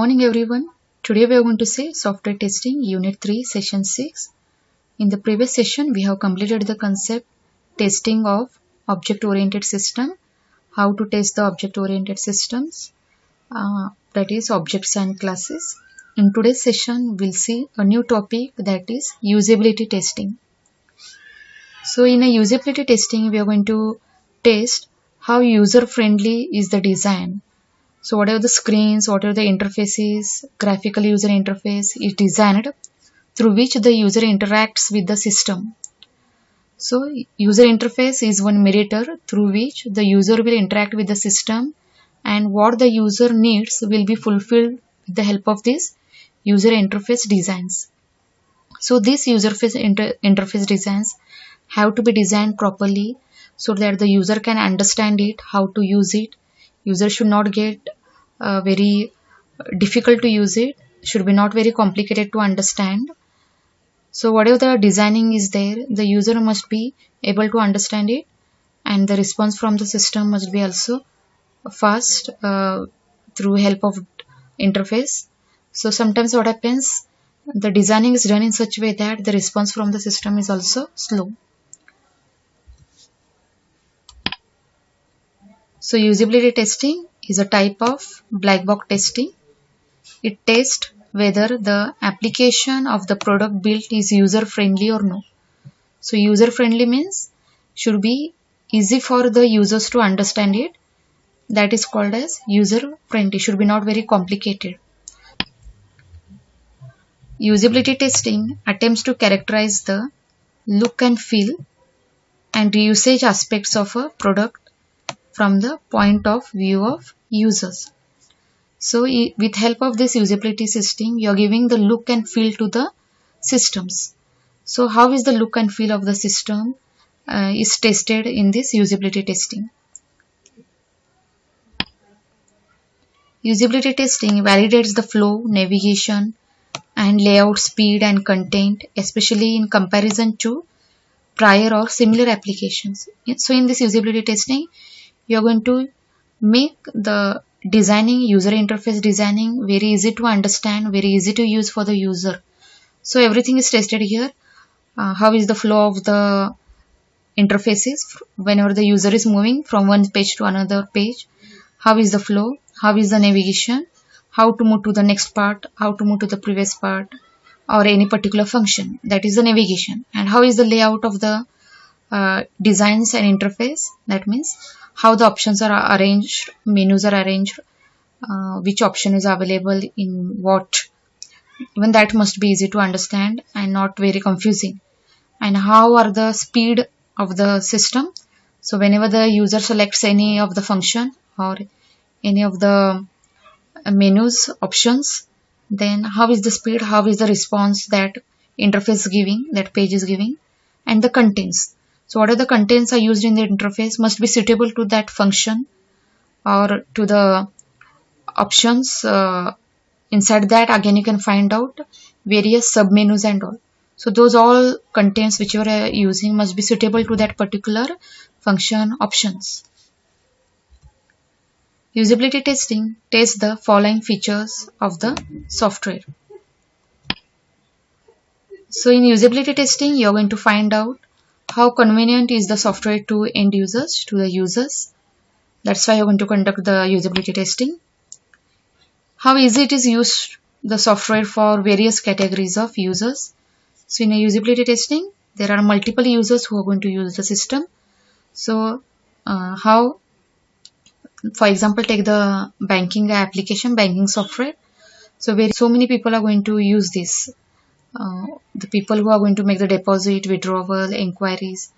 morning everyone. Today we are going to see software testing unit 3 session 6. In the previous session we have completed the concept testing of object oriented system, how to test the object oriented systems, that is objects and classes. In today's session we'll see a new topic, that is usability testing. So in a usability testing we are going to test how user friendly is the design. So whatever the screens, whatever the interfaces, graphical user interface is designed through which the user interacts with the system. So user interface is one mediator through which the user will interact with the system, and what the user needs will be fulfilled with the help of these user interface designs. So these user interface designs have to be designed properly so that the user can understand it, how to use it. User should not get very difficult to use it, should be not very complicated to understand. So whatever the designing is there, the user must be able to understand it, and the response from the system must be also fast through help of interface. So sometimes what happens, the designing is done in such a way that the response from the system is also slow. So usability testing is a type of black box testing. It tests whether the application of the product built is user friendly or no. So user friendly means should be easy for the users to understand it. That is called as user friendly, should be not very complicated. Usability testing attempts to characterize the look and feel and usage aspects of a product from the point of view of users. So with help of this usability testing, you are giving the look and feel to the systems. So how is the look and feel of the system is tested in this usability testing. Usability testing validates the flow, navigation and layout, speed and content, especially in comparison to prior or similar applications. So in this usability testing, you are going to make the designing, user interface designing very easy to understand, very easy to use for the user. So everything is tested here. How is the flow of the interfaces whenever the user is moving from one page to another page? How is the flow? How is the navigation? How to move to the next part? How to move to the previous part or any particular function? That is the navigation. And how is the layout of the designs and interface? That means how the options are arranged, menus are arranged, which option is available in what. Even that must be easy to understand and not very confusing. And how are the speed of the system? So whenever the user selects any of the function or any of the menus options, then how is the speed, how is the response that interface is giving, that page is giving, and the contents. So what are the contents are used in the interface must be suitable to that function or to the options. Inside that again you can find out various submenus and all. So those all contents which you are using must be suitable to that particular function options. Usability testing tests the following features of the software. So in usability testing you are going to find out how convenient is the software to end users, to the users. That's why you're going to conduct the usability testing. How easy it is used the software for various categories of users. So in a usability testing, there are multiple users who are going to use the system. So how, for example, take the banking application, banking software. So so many people are going to use this. The people who are going to make the deposit, withdrawal, inquiries,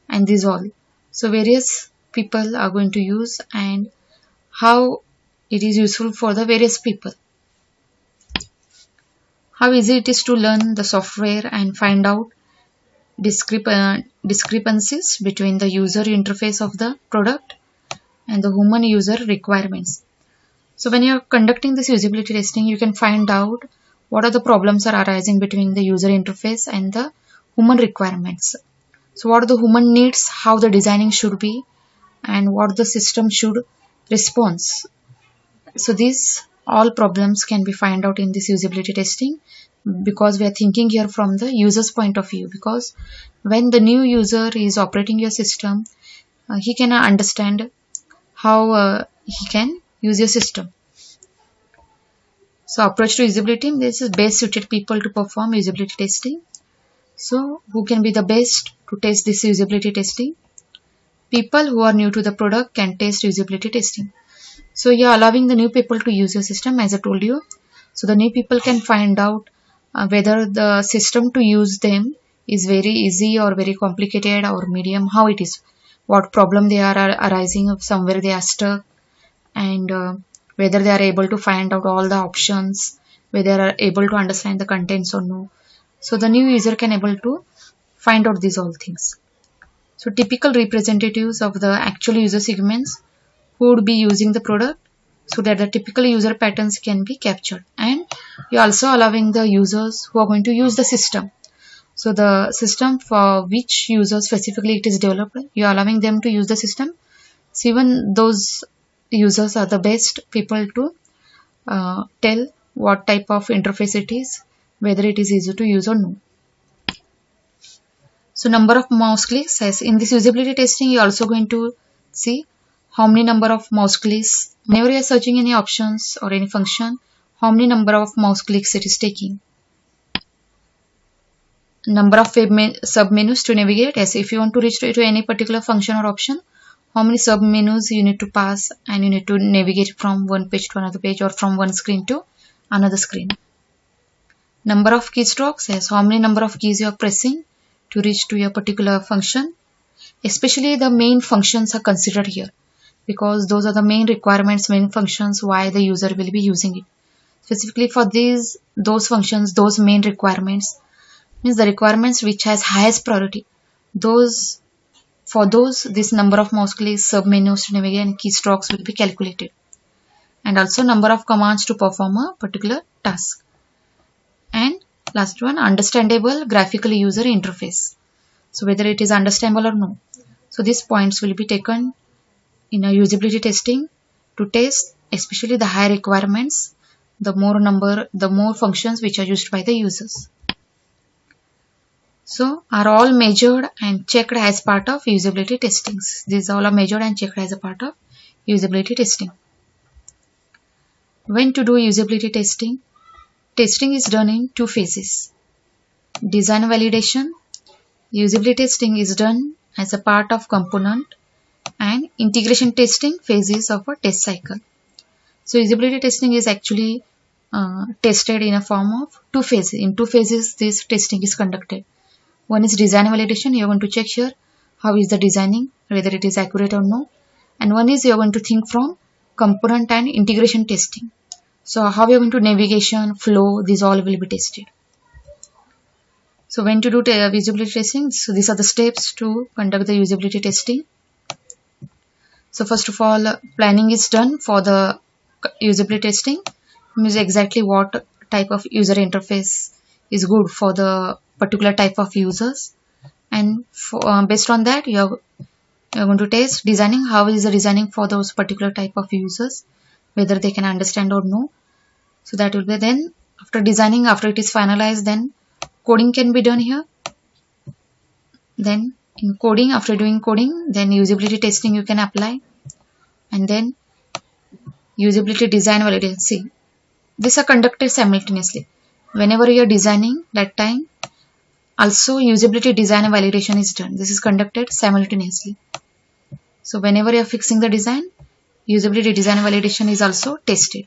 and these all. So various people are going to use, and how it is useful for the various people. How easy it is to learn the software and find out discrepancies between the user interface of the product and the human user requirements. So when you are conducting this usability testing, you can find out what are the problems are arising between the user interface and the human requirements. So what are the human needs, how the designing should be, and what the system should respond. So these all problems can be found out in this usability testing, because we are thinking here from the user's point of view. Because when the new user is operating your system, he can understand how he can use your system. So approach to usability, this is best suited people to perform usability testing. So who can be the best to test this usability testing? People who are new to the product can test usability testing. So you're allowing the new people to use your system, as I told you. So the new people can find out whether the system to use them is very easy or very complicated or medium, how it is, what problem they are arising, somewhere they are stuck, and whether they are able to find out all the options, whether they are able to understand the contents or no. So the new user can able to find out these all things. So typical representatives of the actual user segments who would be using the product, so that the typical user patterns can be captured. And you're also allowing the users who are going to use the system. So the system for which user specifically it is developed, you're allowing them to use the system. So even those users are the best people to tell what type of interface it is, whether it is easy to use or no. So number of mouse clicks, as in this usability testing, you're also going to see how many number of mouse clicks, whenever you're searching any options or any function, how many number of mouse clicks it is taking. Number of submenus to navigate, as if you want to reach to any particular function or option, how many submenus you need to pass, and you need to navigate from one page to another page or from one screen to another screen. Number of keystrokes, as how many number of keys you are pressing to reach to your particular function. Especially the main functions are considered here, because those are the main requirements, main functions why the user will be using it. Specifically for those functions, those main requirements, means the requirements which has highest priority. For those, this number of mouse clicks, submenus to navigate, and keystrokes will be calculated. And also number of commands to perform a particular task. And last one, understandable graphical user interface. So whether it is understandable or no. So these points will be taken in a usability testing to test, especially the high requirements, the more functions which are used by the users. So are all measured and checked as part of usability testings. These all are measured and checked as a part of usability testing. When to do usability testing? Testing is done in two phases. Design validation. Usability testing is done as a part of component, and integration testing phases of a test cycle. So usability testing is actually tested in a form of two phases. In two phases this testing is conducted. One is design validation. You are going to check here how is the designing, whether it is accurate or no. And one is you are going to think from component and integration testing. So how you are going to navigation, flow, these all will be tested. So when to do usability testing? So these are the steps to conduct the usability testing. So first of all, planning is done for the usability testing. Means exactly what type of user interface is good for the particular type of users, and based on that you're going to test designing. How is the designing for those particular type of users, whether they can understand or no. So that will be then after designing, after it is finalized, then coding can be done here. Then in coding, after doing coding, then usability testing you can apply, and then usability design validation. See, these are conducted simultaneously. Whenever you are designing, that time also usability design and validation is done. This is conducted simultaneously. So whenever you are fixing the design, usability design and validation is also tested.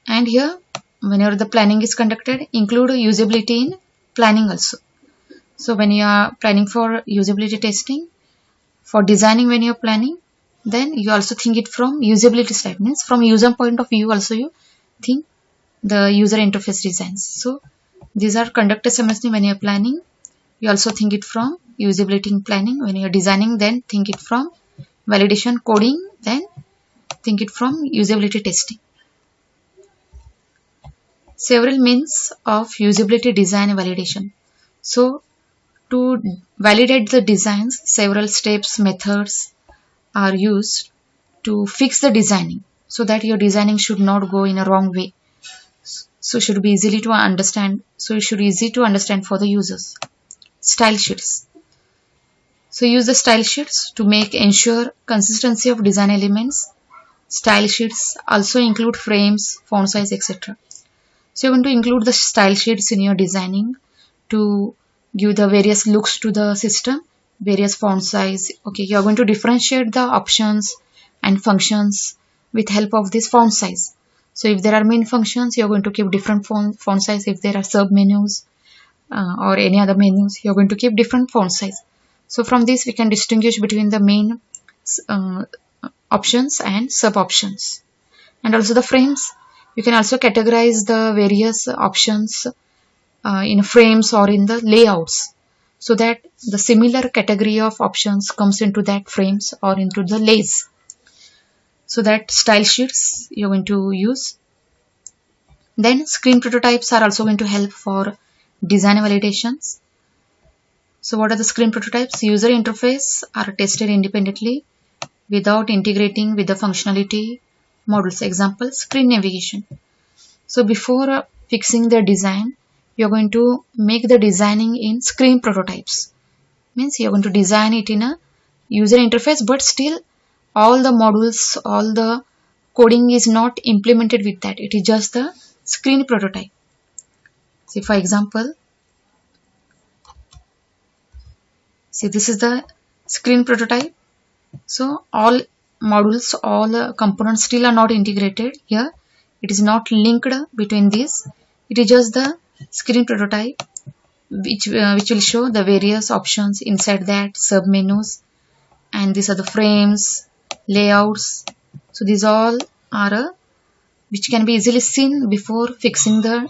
And here, whenever the planning is conducted, include usability in planning also. So when you are planning for usability testing, for designing when you are planning, then you also think it from usability side, means from user point of view also you think the user interface designs. So these are conducted simultaneously. When you are planning, you also think it from usability in planning. When you are designing, then think it from validation coding, then think it from usability testing. Several means of usability design and validation. So to validate the designs, several steps, methods are used to fix the designing. so that your designing should not go in a wrong way. So it should be easily to understand. So it should be easy to understand for the users. Style sheets. So use the style sheets to make ensure consistency of design elements. Style sheets also include frames, font size, etc. So you're going to include the style sheets in your designing to give the various looks to the system, various font size. Okay, you're going to differentiate the options and functions with help of this font size. So if there are main functions, you're going to keep different font size. If there are sub menus or any other menus, you're going to keep different font size. So from this, we can distinguish between the main uh, options and sub options. And also the frames, you can also categorize the various options in frames or in the layouts, so that the similar category of options comes into that frames or into the lays. So that style sheets you're going to use. Then screen prototypes are also going to help for design validations. So what are the screen prototypes? User interface are tested independently without integrating with the functionality modules. Example, screen navigation. So before fixing the design, you're going to make the designing in screen prototypes. Means you're going to design it in a user interface, but still all the modules, all the coding is not implemented with that. It is just the screen prototype. See, for example, see, this is the screen prototype. So all modules, all components still are not integrated here. It is not linked between these. It is just the screen prototype which will show the various options inside that sub menus, and these are the frames, layouts. So these all are which can be easily seen before fixing the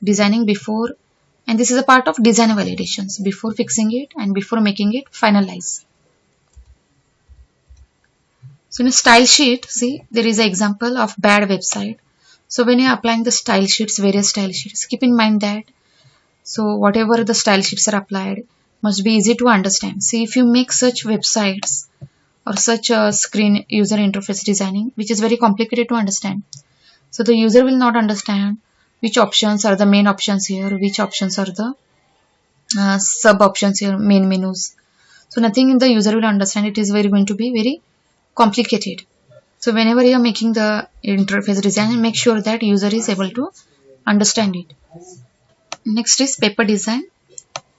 designing before, and this is a part of design validations before fixing it and before making it finalize. So in a style sheet, see, there is an example of bad website. So when you are applying the style sheets, various style sheets, keep in mind that so whatever the style sheets are applied must be easy to understand. See, if you make such websites or such a screen user interface designing, which is very complicated to understand, so the user will not understand which options are the main options here, which options are the sub options here, main menus. So nothing in the user will understand. It is going to be very complicated. So whenever you are making the interface design, make sure that user is able to understand it. Next is paper design.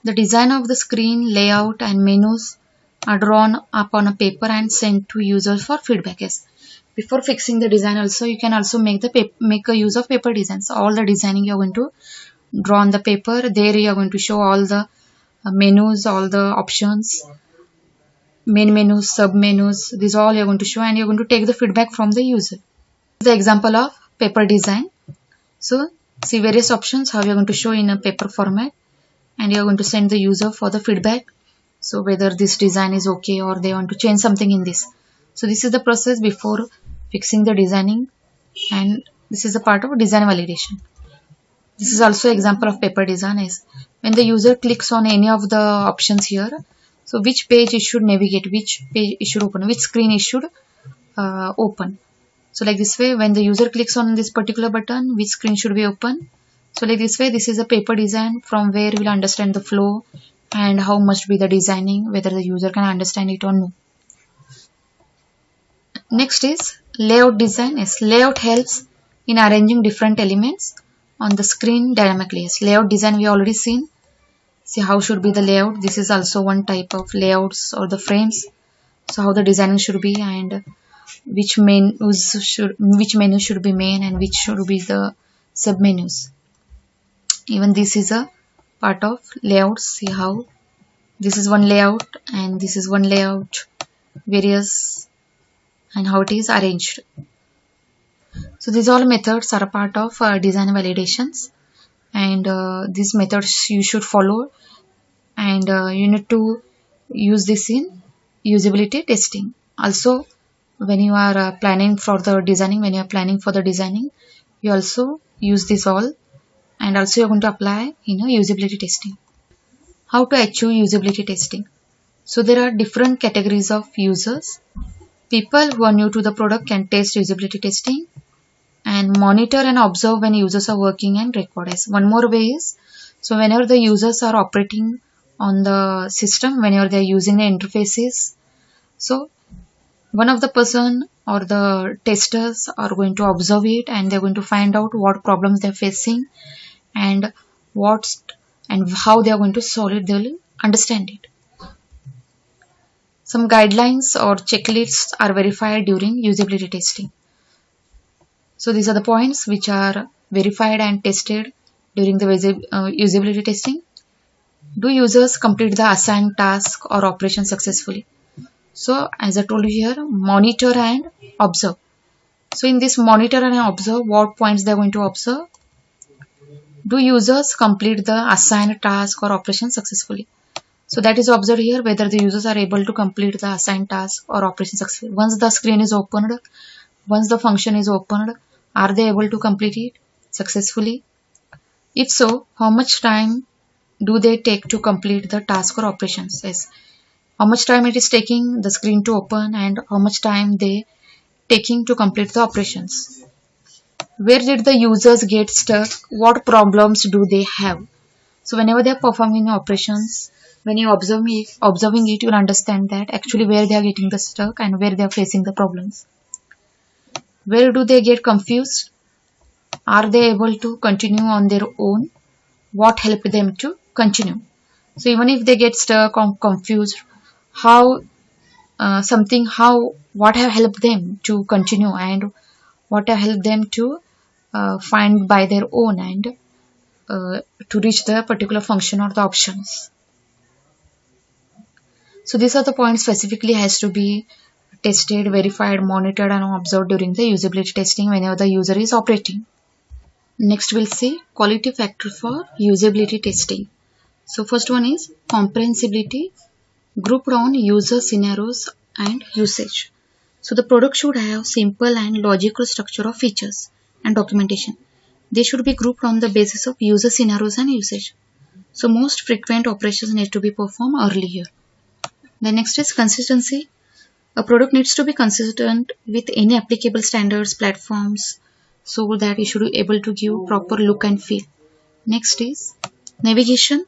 The design of the screen, layout and menus are drawn up on a paper and sent to users for feedback. Yes. Before fixing the design also, you can also make a use of paper designs. All the designing you are going to draw on the paper. There you are going to show all the menus, all the options, main menus, sub menus. These all you are going to show, and you are going to take the feedback from the user. The example of paper design. So see various options how you are going to show in a paper format, and you are going to send the user for the feedback. So whether this design is okay or they want to change something in this. So this is the process before fixing the designing, and this is a part of design validation. This is also example of paper design. Is when the user clicks on any of the options here, so which page it should navigate, which page it should open, which screen it should open. So like this way, when the user clicks on this particular button, which screen should be open. So like this way, this is a paper design from where we'll understand the flow and how must be the designing, whether the user can understand it or no. Next is layout design. Yes, layout helps in arranging different elements on the screen dynamically. Yes, layout design we already seen. See how should be the layout. This is also one type of layouts or the frames. So how the designing should be, and which menu should be main and which should be the sub menus. Even this is a part of layouts. See how this is one layout and this is one layout, various, and how it is arranged. So these all methods are a part of design validations, and these methods you should follow, and you need to use this in usability testing. Also, when you are planning for the designing, you also use this all, and also you're going to apply in a usability testing. How to achieve usability testing? So there are different categories of users. People who are new to the product can test usability testing and monitor and observe when users are working and record as. One more way is, so whenever the users are operating on the system, whenever they are using the interfaces, so one of the person or the testers are going to observe it and they're going to find out what problems they're facing and what's and how they are going to solve it. They'll understand it. Some guidelines or checklists are verified during usability testing. So these are the points which are verified and tested during the usability testing. Do users complete the assigned task or operation successfully? So as I told you here, monitor and observe. So in this monitor and observe, what points they are going to observe? Do users complete the assigned task or operation successfully? So that is observed here, whether the users are able to complete the assigned task or operation successfully. Once the screen is opened, once the function is opened, are they able to complete it successfully? If so, how much time do they take to complete the task or operations? Yes. How much time it is taking the screen to open and how much time they taking to complete the operations. Where did the users get stuck? What problems do they have? So whenever they are performing operations, when you observing it, you'll understand that actually where they are getting the stuck and where they are facing the problems. Where do they get confused? Are they able to continue on their own? What helped them to continue? So even if they get stuck or confused, how what have helped them to continue and what have helped them to find by their own and to reach the particular function or the options. So these are the points specifically has to be tested, verified, monitored and observed during the usability testing whenever the user is operating. Next we'll see quality factor for usability testing. So first one is comprehensibility, grouped on user scenarios and usage. So the product should have simple and logical structure of features and documentation. They should be grouped on the basis of user scenarios and usage. So most frequent operations need to be performed early here. The next is consistency. A product needs to be consistent with any applicable standards, platforms, so that it should be able to give proper look and feel. Next is navigation.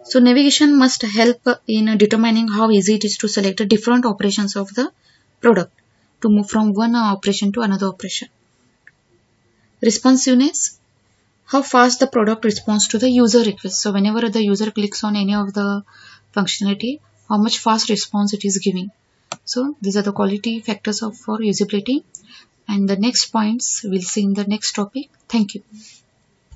So navigation must help in determining how easy it is to select the different operations of the product to move from one operation to another operation. Responsiveness, how fast the product responds to the user request. So whenever the user clicks on any of the functionality, how much fast response it is giving. So these are the quality factors for usability, and the next points we'll see in the next topic. Thank you.